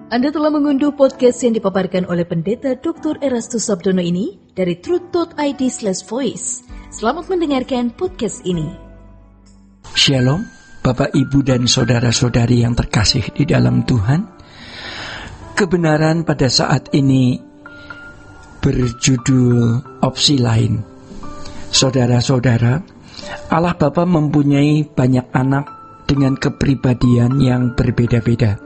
Anda telah mengunduh podcast yang dipaparkan oleh Pendeta Dr. Erastus Sabdono ini dari truth.id/voice. Selamat mendengarkan podcast ini. Shalom, Bapak, Ibu, dan saudara-saudari yang terkasih di dalam Tuhan. Kebenaran pada saat ini berjudul opsi lain. Saudara-saudara, Allah Bapa mempunyai banyak anak dengan kepribadian yang berbeda-beda.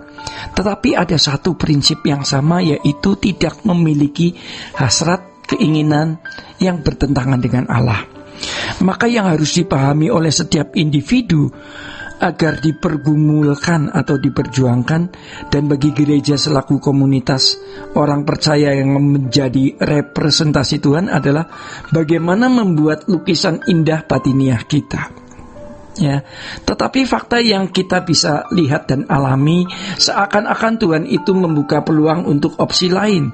Tetapi ada satu prinsip yang sama, yaitu tidak memiliki hasrat, keinginan yang bertentangan dengan Allah. Maka yang harus dipahami oleh setiap individu agar dipergumulkan atau diperjuangkan, dan bagi gereja selaku komunitas orang percaya yang menjadi representasi Tuhan, adalah bagaimana membuat lukisan indah batiniah kita. Ya, tetapi fakta yang kita bisa lihat dan alami, seakan-akan Tuhan itu membuka peluang untuk opsi lain,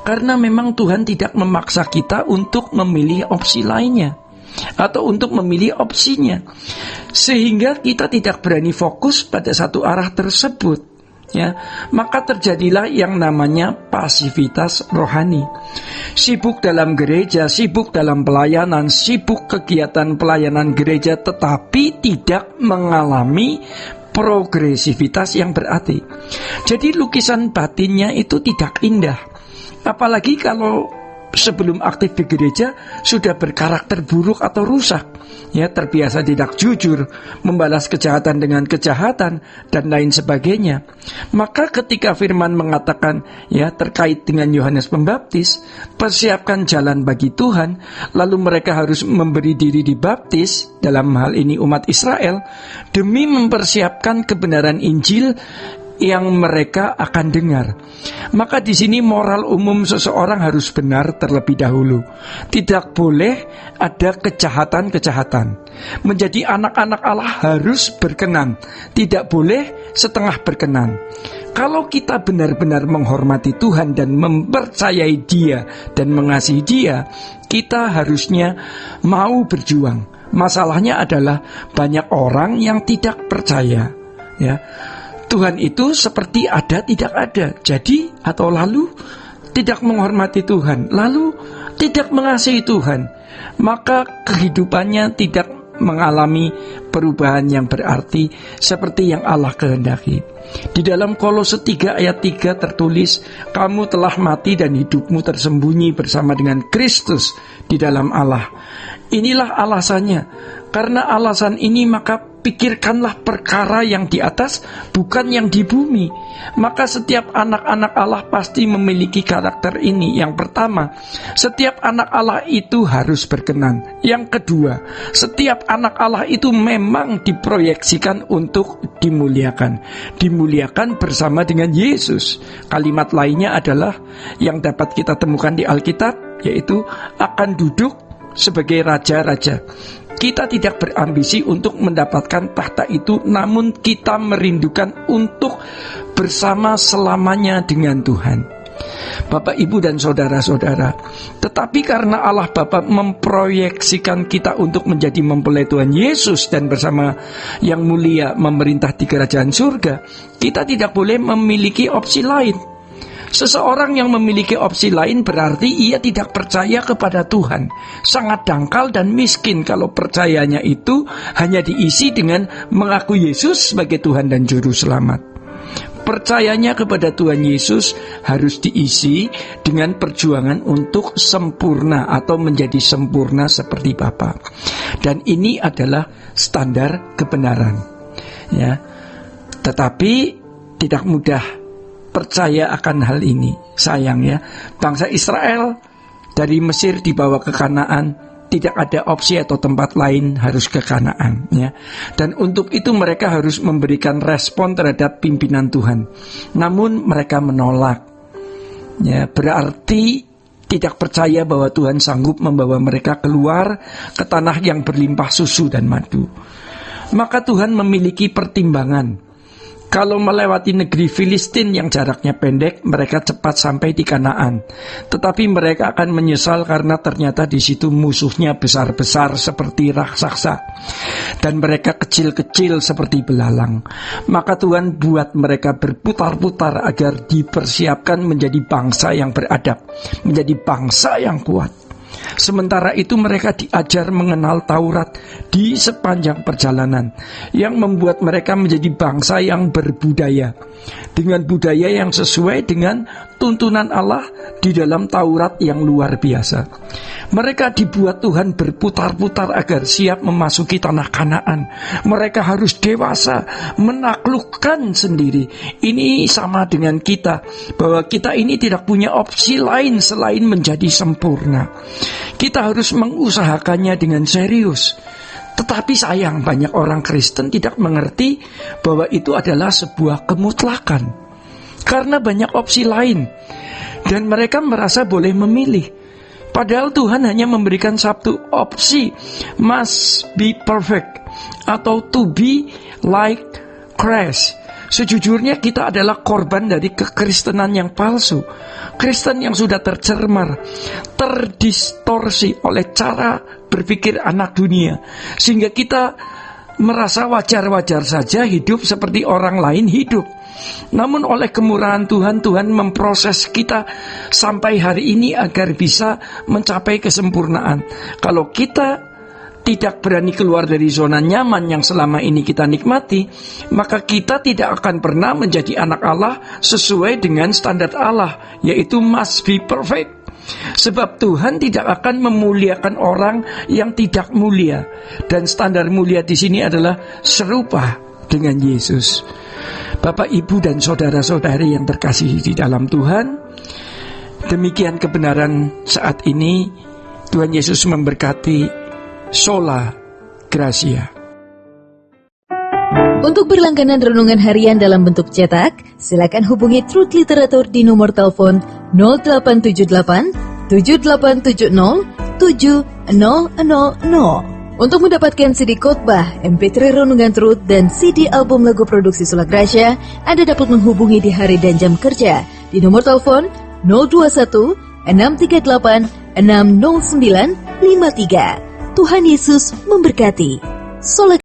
karena memang Tuhan tidak memaksa kita untuk memilih opsi lainnya atau untuk memilih opsinya, sehingga kita tidak berani fokus pada satu arah tersebut. Ya, maka terjadilah yang namanya pasivitas rohani. Sibuk dalam gereja, sibuk dalam pelayanan, sibuk kegiatan pelayanan gereja, tetapi tidak mengalami progresivitas yang berarti. Jadi lukisan batinnya itu tidak indah. Apalagi kalau sebelum aktif di gereja sudah berkarakter buruk atau rusak, ya, terbiasa tidak jujur, membalas kejahatan dengan kejahatan, dan lain sebagainya. Maka ketika firman mengatakan, ya, terkait dengan Yohanes Pembaptis, persiapkan jalan bagi Tuhan, lalu mereka harus memberi diri dibaptis, dalam hal ini umat Israel, demi mempersiapkan kebenaran Injil yang mereka akan dengar. Maka di sini moral umum seseorang harus benar terlebih dahulu. Tidak boleh ada kejahatan-kejahatan. Menjadi anak-anak Allah harus berkenan, tidak boleh setengah berkenan. Kalau kita benar-benar menghormati Tuhan dan mempercayai Dia dan mengasihi Dia, kita harusnya mau berjuang. Masalahnya adalah banyak orang yang tidak percaya, ya. Tuhan itu seperti ada tidak ada. Jadi atau lalu tidak menghormati Tuhan, lalu tidak mengasihi Tuhan, maka kehidupannya tidak mengalami perubahan yang berarti seperti yang Allah kehendaki. Di dalam Kolose 3 ayat 3 tertulis, kamu telah mati dan hidupmu tersembunyi bersama dengan Kristus di dalam Allah. Inilah alasannya. Karena alasan ini maka pikirkanlah perkara yang di atas, bukan yang di bumi. Maka setiap anak-anak Allah pasti memiliki karakter ini. Yang pertama, setiap anak Allah itu harus berkenan. Yang kedua, setiap anak Allah itu memang diproyeksikan untuk dimuliakan. Dimuliakan bersama dengan Yesus. Kalimat lainnya adalah yang dapat kita temukan di Alkitab, yaitu akan duduk sebagai raja-raja. Kita tidak berambisi untuk mendapatkan tahta itu, namun kita merindukan untuk bersama selamanya dengan Tuhan. Bapak, Ibu, dan saudara-saudara, tetapi karena Allah Bapa memproyeksikan kita untuk menjadi mempelai Tuhan Yesus dan bersama yang mulia memerintah di kerajaan surga, kita tidak boleh memiliki opsi lain. Seseorang yang memiliki opsi lain berarti ia tidak percaya kepada Tuhan. Sangat dangkal dan miskin kalau percayanya itu hanya diisi dengan mengaku Yesus sebagai Tuhan dan Juru Selamat. Percayanya kepada Tuhan Yesus harus diisi dengan perjuangan untuk sempurna atau menjadi sempurna seperti Bapa. Dan ini adalah standar kebenaran, ya. Tetapi tidak mudah percaya akan hal ini. Sayang, ya, bangsa Israel dari Mesir dibawa ke Kanaan, tidak ada opsi atau tempat lain, harus ke Kanaan, ya. Dan untuk itu mereka harus memberikan respon terhadap pimpinan Tuhan. Namun mereka menolak, ya, berarti tidak percaya bahwa Tuhan sanggup membawa mereka keluar ke tanah yang berlimpah susu dan madu. Maka Tuhan memiliki pertimbangan. Kalau melewati negeri Filistin yang jaraknya pendek, mereka cepat sampai di Kanaan. Tetapi mereka akan menyesal karena ternyata di situ musuhnya besar-besar seperti raksasa, dan mereka kecil-kecil seperti belalang. Maka Tuhan buat mereka berputar-putar agar dipersiapkan menjadi bangsa yang beradab, menjadi bangsa yang kuat. Sementara itu mereka diajar mengenal Taurat di sepanjang perjalanan, yang membuat mereka menjadi bangsa yang berbudaya, dengan budaya yang sesuai dengan tuntunan Allah di dalam Taurat yang luar biasa. Mereka dibuat Tuhan berputar-putar agar siap memasuki tanah Kanaan. Mereka harus dewasa, menaklukkan sendiri. Ini sama dengan kita, bahwa kita ini tidak punya opsi lain selain menjadi sempurna. Kita harus mengusahakannya dengan serius. Tetapi sayang, banyak orang Kristen tidak mengerti bahwa itu adalah sebuah kemutlakan, karena banyak opsi lain, dan mereka merasa boleh memilih. Padahal Tuhan hanya memberikan satu opsi, must be perfect, atau to be like Christ. Sejujurnya kita adalah korban dari kekristenan yang palsu. Kristen yang sudah tercemar, terdistorsi oleh cara berpikir anak dunia, sehingga kita merasa wajar-wajar saja hidup seperti orang lain hidup. Namun oleh kemurahan Tuhan, Tuhan memproses kita sampai hari ini agar bisa mencapai kesempurnaan. Kalau kita tidak berani keluar dari zona nyaman yang selama ini kita nikmati, maka kita tidak akan pernah menjadi anak Allah sesuai dengan standar Allah, yaitu must be perfect. Sebab Tuhan tidak akan memuliakan orang yang tidak mulia, dan standar mulia di sini adalah serupa dengan Yesus. Bapak, Ibu, dan saudara-saudari yang terkasih di dalam Tuhan, demikian kebenaran saat ini. Tuhan Yesus memberkati. Sola Gracia. Untuk berlangganan renungan harian dalam bentuk cetak, silakan hubungi Truth Literatur di nomor telepon 0878 7870 7000. Untuk mendapatkan CD khotbah, MP3 renungan Truth, dan CD album lagu produksi Sola Gracia, Anda dapat menghubungi di hari dan jam kerja di nomor telepon 021 638 60953. Tuhan Yesus memberkati. Sola